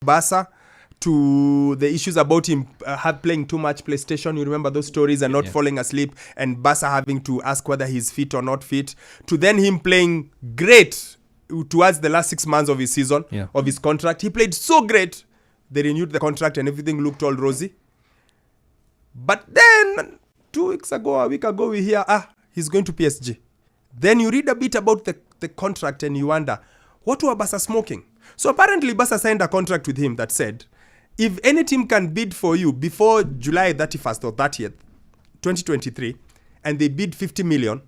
Barca to the issues about him playing too much PlayStation. You remember those stories and not falling asleep, and Barca having to ask whether he's fit or not fit, to then him playing great towards the last 6 months of his season, of his contract. He played so great. They renewed the contract and everything looked all rosy. But then 2 weeks ago, a week ago, we hear, he's going to PSG. Then you read a bit about the contract and you wonder, what were Barca smoking? So apparently Barca signed a contract with him that said, if any team can bid for you before July 31st or 30th, 2023, and they bid 50 million,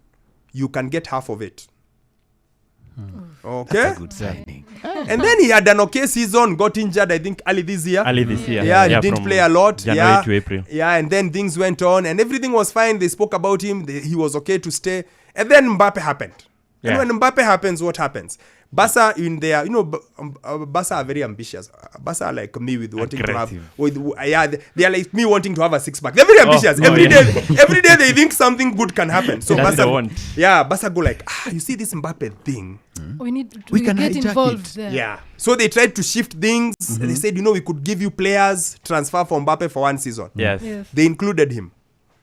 you can get half of it. Okay? That's a good signing. And then he had an okay season, got injured, I think, early this year. Yeah, he didn't play a lot. January to April. Yeah, and then things went on, and everything was fine. They spoke about him. He was okay to stay. And then Mbappe happened. And when Mbappe happens, what happens? Barca in their, Barca are very ambitious. Barca are like me with wanting to have, they are like me wanting to have a six-pack. They're very ambitious. Every day they think something good can happen. So Barca go like, you see this Mbappe thing? We can get involved there. Yeah. So they tried to shift things. They said, we could give you players, transfer for Mbappe for 1 season. Yes. They included him.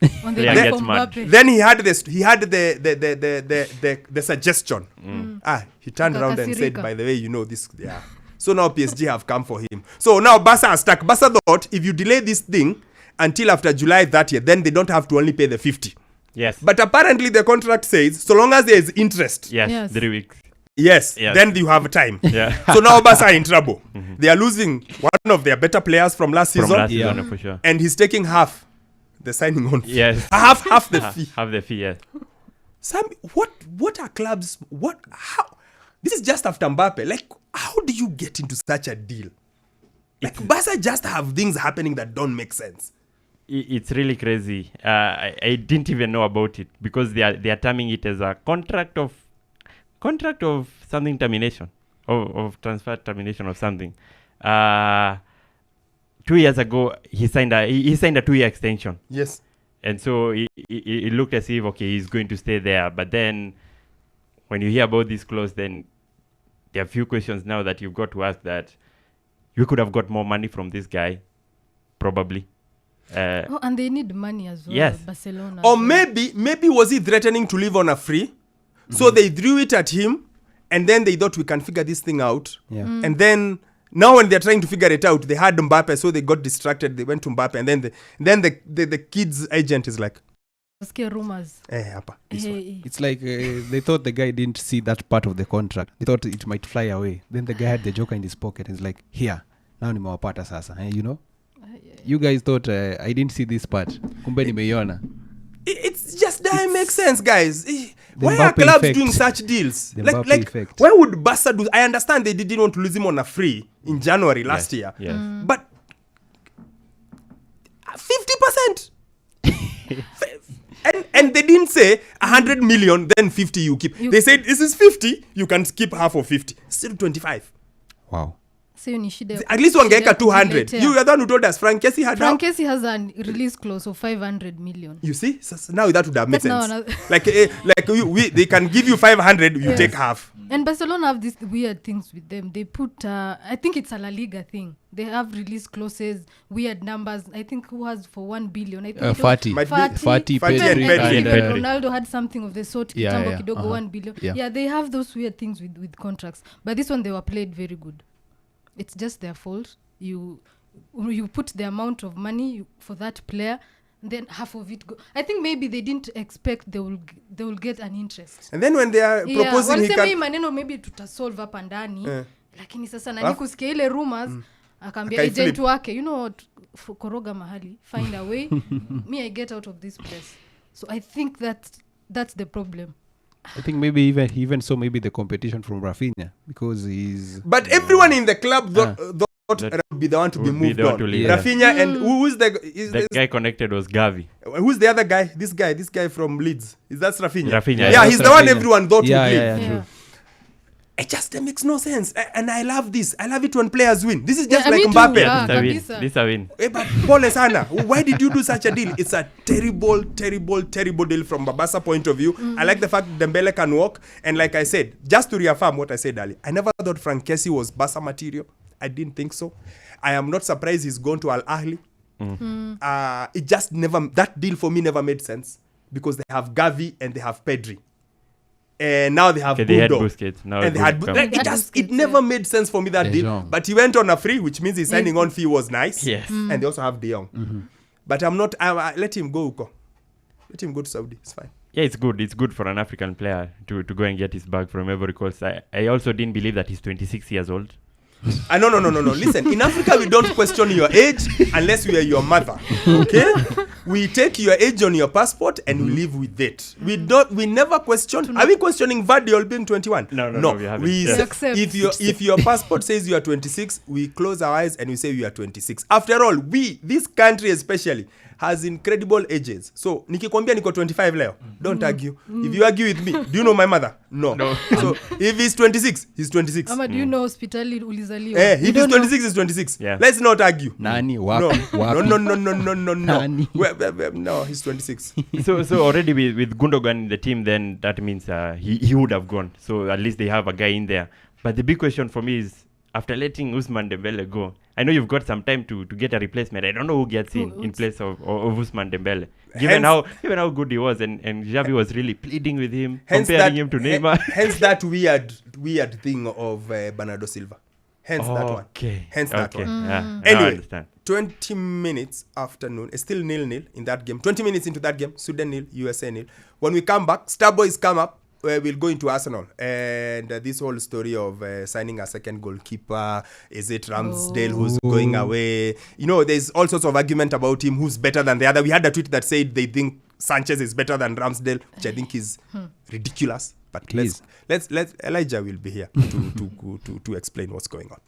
Then he had this. He had the suggestion. He turned around and said, "By the way, this." Yeah. So now PSG have come for him. So now Barca are stuck. Barca thought if you delay this thing until after July 30th, then they don't have to only pay the 50. Yes. But apparently the contract says so long as there is interest. Yes. 3 weeks. Yes. Then you have time. Yeah. So now Barca are in trouble. They are losing one of their better players from last season. For sure. And he's taking half the signing on fee. Yes. half the fee. Half the fee, yes. Sammy, what are clubs, how? This is just after Mbappe. Like, how do you get into such a deal? Like, Barca just have things happening that don't make sense. It's really crazy. I didn't even know about it because they are terming it as a contract of something termination, of transfer termination of something. 2 years ago, he signed a 2-year extension. Yes. And so it looked as if, okay, he's going to stay there. But then when you hear about this clause, then there are a few questions now that you've got to ask that you could have got more money from this guy, probably. And they need money as well. Yes. Barcelona. Or maybe was he threatening to live on a free? So they threw it at him, and then they thought we can figure this thing out. Yeah. And then now when they're trying to figure it out, they had Mbappe, so they got distracted. They went to Mbappe, and then the kid's agent is like, scare rumors. It's like they thought the guy didn't see that part of the contract. They thought it might fly away. Then the guy had the joker in his pocket and he's like, here, now nimewapata sasa. You guys thought I didn't see this part. Kumbe nimeiona. It just doesn't make sense, guys. Why are clubs doing such deals? Like why would Barca do? I understand they didn't want to lose him on a free in January last year. Yes. But 50%. And they didn't say 100 million, then 50 you keep. They said, this is 50, you can keep half of 50. Still 25. Wow. At least one geka 200. You are the one who told us Frank Kessie has a release clause of 500 million. You see? So now that would have made sense. They can give you 500, you take half. And Barcelona have these weird things with them. They put, I think it's a La Liga thing. They have release clauses, weird numbers. I think who has for 1 billion? I think Fati, Pedri. Ronaldo had something of the sort. Kidogo 1 billion. Yeah, they have those weird things with contracts. But this one, they were played very good. It's just their fault. You put the amount of money for that player, and then half of it go. I think maybe they didn't expect they will get an interest. And then when they are proposing, he can maneno maybe tutasolve hapa ndani, lakini sasa nani kusikia ile rumors akaambia agent wake, koroga mahali, find a way, me I get out of this place. So I think that's the problem. I think maybe even so, maybe the competition from Rafinha, because he's. But everyone in the club thought would be the one to be moved on. Rafinha and who's the guy connected was Gavi. Who's the other guy? This guy from Leeds. Is that Rafinha? Rafinha. Yeah, he's the one everyone thought would leave. Yeah, true. It just makes no sense. And I love this. I love it when players win. This is just like Mbappe. This a win. But Pole sana, why did you do such a deal? It's a terrible deal from Barca point of view. I like the fact Dembele can walk. And like I said, just to reaffirm what I said earlier, I never thought Frank Kessie was Barca material. I didn't think so. I am not surprised he's gone to Al Ahly. It just never, that deal for me never made sense because they have Gavi and they have Pedri. And now they have they had Bundo. Busquets. Now And they had it never made sense for me, that deal. But he went on a free, which means his signing on fee was nice. Yes. And they also have De Jong. But I'm not, let him go, Uko. Let him go to Saudi. It's fine. Yeah, it's good. It's good for an African player to go and get his bag from Ivory Coast. I also didn't believe that he's 26 years old. No. Listen, in Africa, we don't question your age unless we are your mother. Okay? We take your age on your passport and we live with it. We never question. Are we questioning Vardy being 21? No, we haven't. If your passport says you are 26, we close our eyes and we say you are 26. After all, this country especially, has incredible ages. So, nikikwambia niko 25 leo, don't argue. If you argue with me, do you know my mother? No. So, if he's 26, he's 26. Ama, do you know hospitali ulizaliwa? If he's 26, he's 26. Yeah. Let's not argue. Nani, No, wapi. no. No, he's 26. so already with Gundogan in the team, then that means he would have gone. So at least they have a guy in there. But the big question for me is, after letting Ousmane Dembele go, I know you've got some time to get a replacement. I don't know who gets in place of Ousmane Dembele. Given how good he was, and Xavi was really pleading with him, comparing him to Neymar. Hence that weird thing of Bernardo Silva. Hence that one. Hence that one. Yeah, anyway, I understand. 20 minutes afternoon, it's still 0-0 in that game. 20 minutes into that game, Sweden 0, USA 0. When we come back, Starboys come up. We'll go into Arsenal and this whole story of signing a second goalkeeper. Is it Ramsdale who's going away? You know, there's all sorts of argument about him, who's better than the other. We had a tweet that said they think Sanchez is better than Ramsdale, which I think is ridiculous. But let's Elijah will be here to explain what's going on.